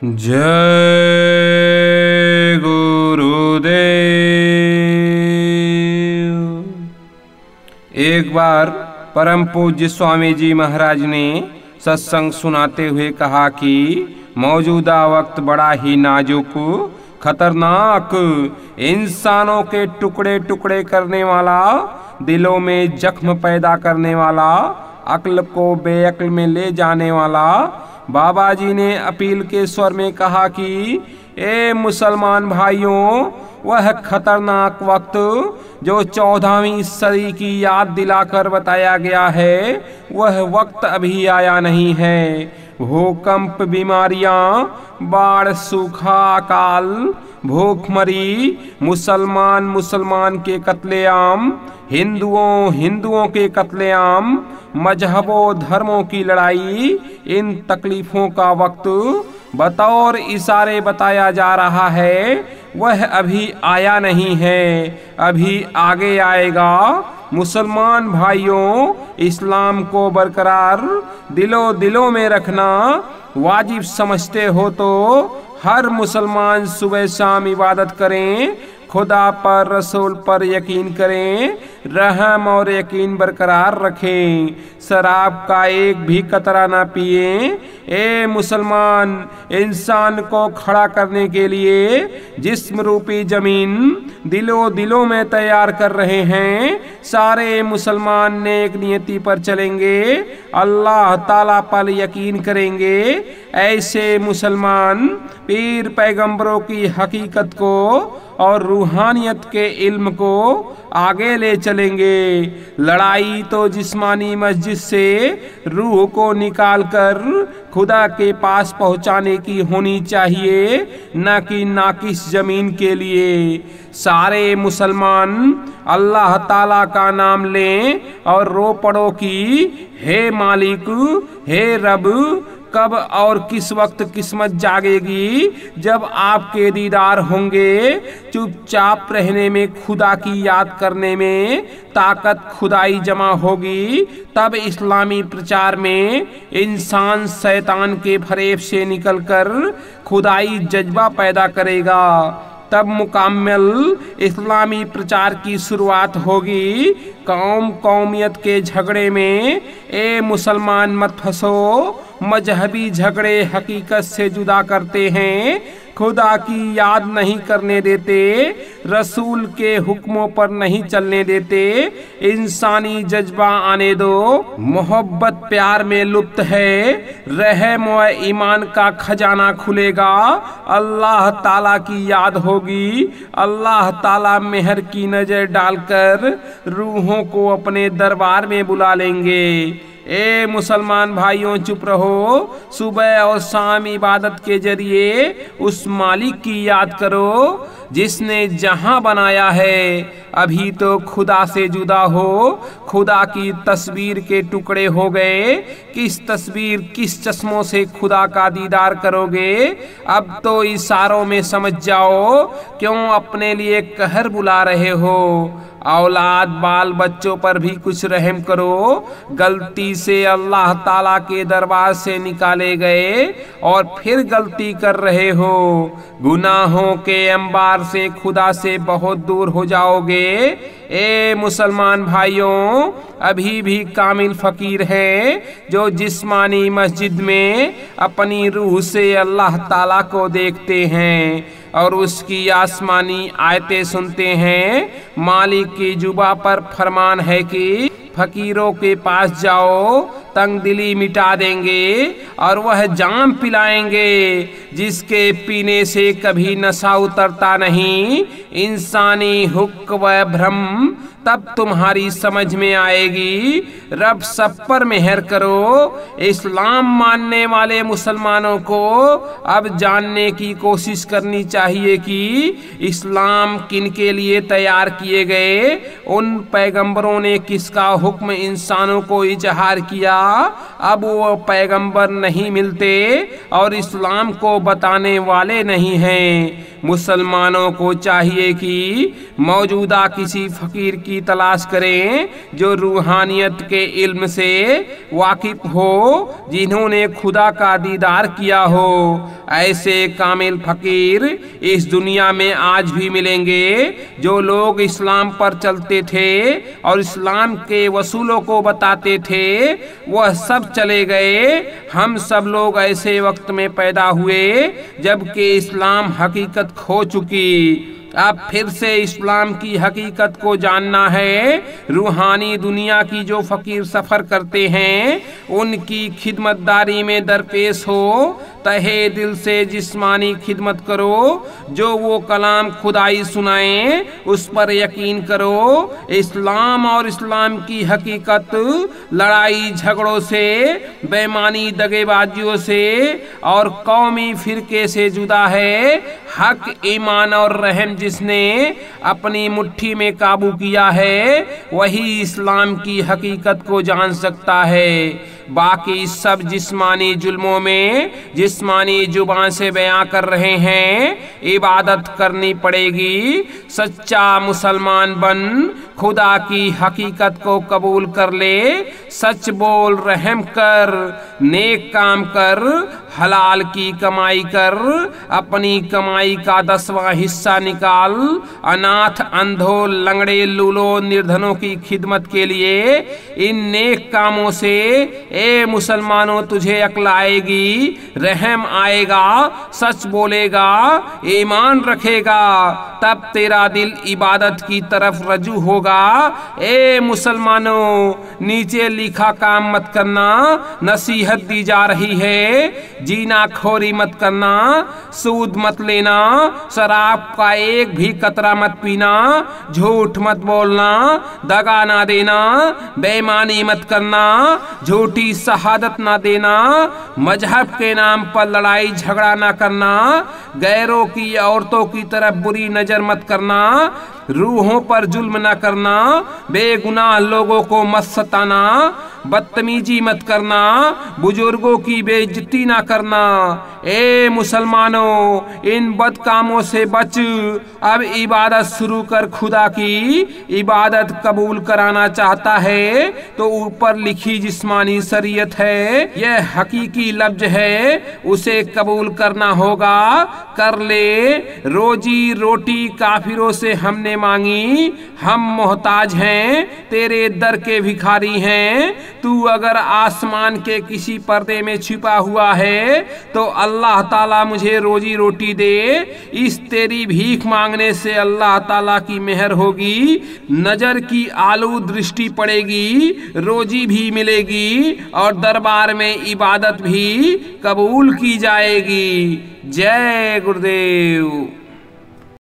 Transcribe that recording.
जय गुरुदेव। एक बार परम पूज्य स्वामी जी महाराज ने सत्संग सुनाते हुए कहा कि मौजूदा वक्त बड़ा ही नाजुक, खतरनाक, इंसानों के टुकड़े टुकड़े करने वाला, दिलों में जख्म पैदा करने वाला, अक्ल को बेअक्ल में ले जाने वाला। बाबा जी ने अपील के स्वर में कहा कि ए मुसलमान भाइयों, वह खतरनाक वक्त जो 14वीं सदी की याद दिलाकर बताया गया है, वह वक्त अभी आया नहीं है। भूकंप, बीमारियां, बाढ़, सूखा, अकाल, भूखमरी, मुसलमान के कत्लेआम, हिंदुओं के कत्लेआम, मजहबों धर्मों की लड़ाई, इन तकलीफों का वक्त बतौर इशारे बताया जा रहा है, वह अभी आया नहीं है, अभी आगे आएगा। मुसलमान भाइयों, इस्लाम को बरकरार दिलों में रखना वाजिब समझते हो तो हर मुसलमान सुबह शाम इबादत करें, खुदा पर, रसूल पर यकीन करें, रहम और यकीन बरकरार रखें, शराब का एक भी कतरा ना पिए। ए मुसलमान, इंसान को खड़ा करने के लिए जिस्म रूपी जमीन दिलों में तैयार कर रहे हैं। सारे मुसलमान नेक नियति पर चलेंगे, अल्लाह ताला पर यकीन करेंगे। ऐसे मुसलमान पीर पैगंबरों की हकीकत को और रूहानियत के इल्म को आगे ले चलेंगे। लड़ाई तो जिस्मानी मस्जिद से रूह को निकालकर खुदा के पास पहुंचाने की होनी चाहिए, न कि नाकिस जमीन के लिए। सारे मुसलमान अल्लाह ताला का नाम लें और रो पड़ो कि हे मालिक, हे रब, कब और किस वक्त किस्मत जागेगी जब आपके दीदार होंगे। चुपचाप रहने में, खुदा की याद करने में ताकत खुदाई जमा होगी, तब इस्लामी प्रचार में इंसान शैतान के फरेब से निकलकर खुदाई जज्बा पैदा करेगा। तब मुकम्मल इस्लामी प्रचार की शुरुआत होगी। कौमियत के झगड़े में ए मुसलमान मत फंसो। मजहबी झगड़े हकीकत से जुदा करते हैं, खुदा की याद नहीं करने देते, रसूल के हुक्मों पर नहीं चलने देते। इंसानी जज्बा आने दो, मोहब्बत प्यार में लुप्त है, रहम व ईमान का खजाना खुलेगा, अल्लाह ताला की याद होगी। अल्लाह ताला मेहर की नजर डालकर रूहों को अपने दरबार में बुला लेंगे। ए मुसलमान भाइयों, चुप रहो। सुबह और शाम इबादत के जरिए उस मालिक की याद करो जिसने जहां बनाया है। अभी तो खुदा से जुदा हो, खुदा की तस्वीर के टुकड़े हो गए। किस तस्वीर, किस चश्मों से खुदा का दीदार करोगे? अब तो इशारों में समझ जाओ क्यों अपने लिए कहर बुला रहे हो। औलाद बाल बच्चों पर भी कुछ रहम करो। गलती से अल्लाह ताला के दरबार से निकाले गए और फिर गलती कर रहे हो। गुनाहों के अंबार से खुदा से बहुत दूर हो जाओगे। ए मुसलमान भाइयों, अभी भी कामिल फकीर हैं जो जिस्मानी मस्जिद में अपनी रूह से अल्लाह ताला को देखते हैं और उसकी आसमानी आयतें सुनते हैं। मालिक की जुबा पर फरमान है कि फकीरों के पास जाओ, तंग दिली मिटा देंगे और वह जाम पिलाएंगे जिसके पीने से कभी नशा उतरता नहीं। इंसानी हुक्क व भ्रम तब तुम्हारी समझ में आएगी। रब सब पर मेहर करो। इस्लाम मानने वाले मुसलमानों को अब जानने की कोशिश करनी चाहिए कि इस्लाम किन के लिए तैयार किए गए, उन पैगंबरों ने किसका हुक्म इंसानों को इजहार किया। अब वो पैगंबर नहीं मिलते और इस्लाम को बताने वाले नहीं हैं। मुसलमानों को चाहिए कि मौजूदा किसी फकीर की तलाश करें जो रूहानियत के इल्म से वाकिफ हो, जिन्होंने खुदा का दीदार किया हो। ऐसे कामिल फकीर इस दुनिया में आज भी मिलेंगे। जो लोग इस्लाम पर चलते थे और इस्लाम के वसूलों को बताते थे वह सब चले गए। हम सब लोग ऐसे वक्त में पैदा हुए जबकि इस्लाम हकीकत खो चुकी। अब फिर से इस्लाम की हकीकत को जानना है। रूहानी दुनिया की जो फकीर सफर करते हैं उनकी खिदमतदारी में दरपेश हो। तहे दिल से जिस्मानी खिदमत करो। जो वो कलाम खुदाई सुनाए उस पर यकीन करो। इस्लाम और इस्लाम की हकीकत लड़ाई झगड़ों से, बेईमानी दगेबाजियों से और कौमी फिरके से जुदा है। हक, ईमान और रहम जिसने अपनी मुट्ठी में काबू किया है वही इस्लाम की हकीकत को जान सकता है। बाकी सब जिस्मानी जुल्मों में जिस्मानी जुबान से बयां कर रहे हैं। इबादत करनी पड़ेगी। सच्चा मुसलमान बन, खुदा की हकीकत को कबूल कर ले। सच बोल, रहम कर, नेक काम कर, हलाल की कमाई कर, अपनी कमाई का 10वां हिस्सा निकाल। अनाथ, अंधों, लंगड़े, लूलो, निर्धनों की खिदमत के लिए इन नेक कामों से ए मुसलमानों तुझे अक्ल आएगी, रहम आएगा, सच बोलेगा, ईमान रखेगा, तब तेरा दिल इबादत की तरफ रजू होगा। ए मुसलमानों, नीचे लिखा काम मत करना, नसीहत दी जा रही है। जीना खोरी मत करना, सूद मत लेना, शराब का एक भी कतरा मत पीना, झूठ मत बोलना, दगा ना देना, बेईमानी मत करना, झूठी शहादत ना देना, मजहब के नाम पर लड़ाई झगड़ा ना करना, गैरों की औरतों की तरफ बुरी नजर मत करना, रूहों पर जुल्म ना करना, बेगुनाह लोगों को मत सताना, बदतमीजी मत करना, बुजुर्गों की बेइज्जती ना करना। ए मुसलमानों, इन बद कामों से बच। अब इबादत शुरू कर। खुदा की इबादत कबूल कराना चाहता है तो ऊपर लिखी जिस्मानी शरीयत है, यह हकीकी लफ्ज है, उसे कबूल करना होगा। कर ले। रोजी रोटी काफिरों से हमने मांगी, हम मोहताज हैं, तेरे दर के भिखारी हैं। तू अगर आसमान के किसी पर्दे में छिपा हुआ है तो अल्लाह ताला मुझे रोजी रोटी दे। इस तेरी भीख मांगने से अल्लाह ताला की मेहर होगी, नजर की आलू दृष्टि पड़ेगी, रोजी भी मिलेगी और दरबार में इबादत भी कबूल की जाएगी। जय गुरुदेव।